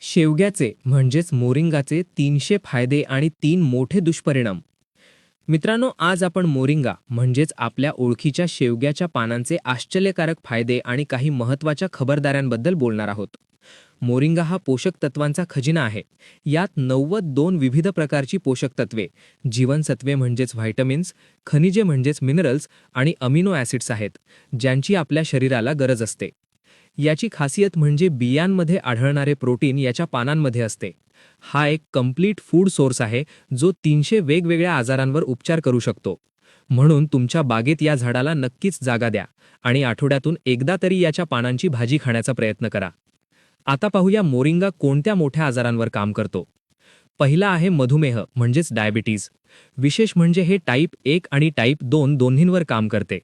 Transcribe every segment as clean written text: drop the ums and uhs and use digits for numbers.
शेवग्याचे म्हणजेच मोरिंगाचे 300 फायदे आणि 3 मोठे दुष्परिणाम. मित्रांनो, आज आपण मोरिंगा म्हणजेच आपल्या ओळखीच्या शेवग्याच्या पानांचे आश्चर्यकारक फायदे आणि काही महत्त्वाच्या खबरदाऱ्यांबद्दल बोलणार आहोत. मोरिंगा हा पोषक तत्वांचा खजिना आहे. यात 92 विविध प्रकारची पोषक तत्वे, जीवनसत्वे म्हणजेच व्हायटमिन्स, खनिजे म्हणजेच मिनरल्स आणि अमिनो ॲसिड्स आहेत, ज्यांची आपल्या शरीराला गरज असते. याची खासियत म्हणजे बियांमध्ये आढळणारे प्रोटीन याच्या पानांमध्ये असते. हा एक कंप्लीट फूड सोर्स आहे, जो 300 वेगवेगळ्या आजारांवर उपचार करू शकतो. म्हणून तुमच्या बागेत या झाडाला नक्कीच जागा द्या आणि आठवड्यातून एकदा तरी याच्या पानांची भाजी खाण्याचा प्रयत्न करा. आता पाहूया मोरिंगा कोणत्या मोठ्या आजारांवर काम करतो. पहिला आहे मधुमेह म्हणजेच डायबिटीज. विशेष म्हणजे हे टाईप 1 आणि टाईप 2 दोन्हींवर काम करते.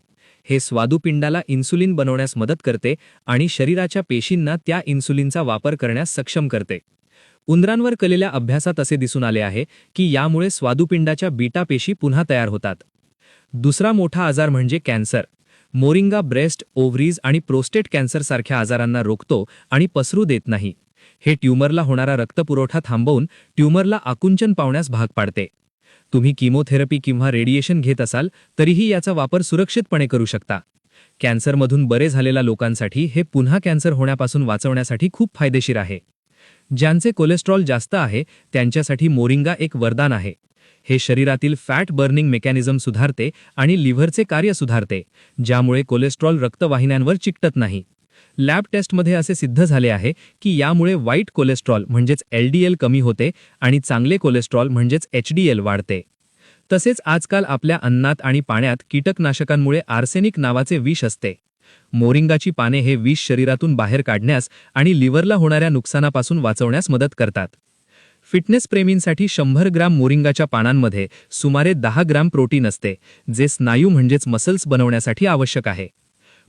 हे स्वादुपिंडाला इन्सुलिन बनवण्यास मदत करते आणि शरीराच्या पेशींना त्या इन्सुलिनचा वापर करण्यास सक्षम करते. उंदरांवर केलेल्या अभ्यासात असे दिसून आले आहे की यामुळे स्वादुपिंडाच्या बीटा पेशी पुन्हा तयार होतात. दुसरा मोठा आजार म्हणजे कॅन्सर. मोरिंगा ब्रेस्ट, ओव्हरीज आणि प्रोस्टेट कॅन्सरसारख्या आजारांना रोखतो आणि पसरू देत नाही. हे ट्यूमरला होणारा रक्तपुरवठा थांबवून ट्यूमरला आकुंचन पावण्यास भाग पाडते. तुम्ही किमोथेरपी किंवा रेडिएशन घेत असाल तरीही याचा वापर सुरक्षितपणे करू शकता. कॅन्सरमधून बरे झालेल्या लोकांसाठी हे पुन्हा कॅन्सर होण्यापासून वाचवण्यासाठी खूप फायदेशीर आहे. ज्यांचे कोलेस्ट्रॉल जास्त आहे त्यांच्यासाठी मोरिंगा एक वरदान आहे. हे शरीरातील फॅट बर्निंग मेकॅनिझम सुधारते आणि लिव्हरचे कार्य सुधारते, ज्यामुळे कोलेस्ट्रॉल रक्तवाहिन्यांवर चिकटत नाही. लॅब टेस्टमध्ये असे सिद्ध झाले आहे की यामुळे वाईट कोलेस्ट्रॉल म्हणजेच LDL कमी होते आणि चांगले कोलेस्ट्रॉल म्हणजेच HDL वाढते. तसेच आजकाल आपल्या अन्नात आणि पाण्यात कीटकनाशकांमुळे आर्सेनिक नावाचे विष असते. मोरिंगाची पाने हे विष शरीरातून बाहेर काढण्यास आणि लिव्हरला होणाऱ्या नुकसानापासून वाचवण्यास मदत करतात. फिटनेस प्रेमींसाठी 100 ग्राम मोरिंगाच्या पानांमध्ये सुमारे 10 ग्राम प्रोटीन असते, जे स्नायू म्हणजेच मसल्स बनवण्यासाठी आवश्यक आहे.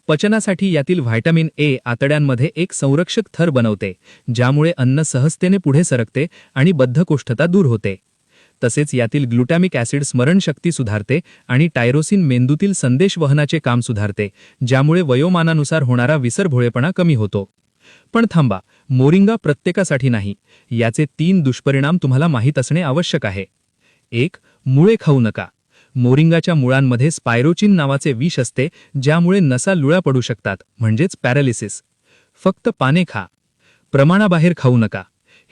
पचनासाठी यातील व्हायटमिन A आतड्यांमध्ये एक संरक्षक थर बनवते, ज्यामुळे अन्न सहजतेने पुढे सरकते आणि बद्धकोष्ठता दूर होते. तसेच यातील ग्लुटॅमिक ॲसिड स्मरणशक्ती सुधारते आणि टायरोसिन मेंदूतील संदेश वहनाचे काम सुधारते, ज्यामुळे वयोमानानुसार होणारा विसरभोळेपणा कमी होतो. पण थांबा, मोरिंगा प्रत्येकासाठी नाही. याचे 3 दुष्परिणाम तुम्हाला माहीत असणे आवश्यक आहे. 1. मुळे खाऊ नका. मोरिंगाच्या मुळांमध्ये स्पायरोचिन नावाचे विष असते, ज्यामुळे नसा लुळा पडू शकतात, म्हणजेच पॅरालिसिस. फक्त पाने खा. प्रमाणाबाहेर खाऊ नका.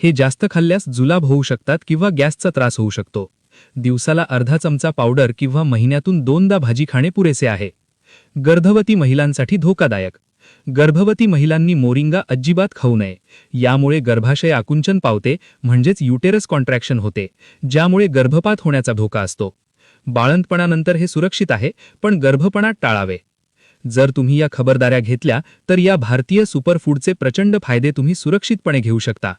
हे जास्त खाल्ल्यास जुलाब होऊ शकतात किंवा गॅसचा त्रास होऊ शकतो. दिवसाला अर्धा चमचा पावडर किंवा महिन्यातून 2दा भाजी खाणे पुरेसे आहे. गर्भवती महिलांसाठी धोकादायक. गर्भवती महिलांनी मोरिंगा अजिबात खाऊ नये. यामुळे गर्भाशय आकुंचन पावते, म्हणजेच युटेरस कॉन्ट्रॅक्शन होते, ज्यामुळे गर्भपात होण्याचा धोका असतो. बाळंतपणानंतर हे सुरक्षित आहे, पण गर्भपणात टाळावे. जर तुम्ही या खबरदाऱ्या घेतल्या तर या भारतीय सुपरफूडचे प्रचंड फायदे तुम्ही सुरक्षितपणे घेऊ शकता.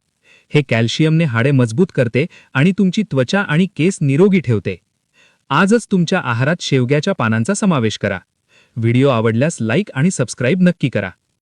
हे कॅल्शियमने हाडे मजबूत करते आणि तुमची त्वचा आणि केस निरोगी ठेवते. आजच तुमच्या आहारात शेवग्याच्या पानांचा समावेश करा. व्हिडिओ आवडल्यास लाईक आणि सबस्क्राईब नक्की करा.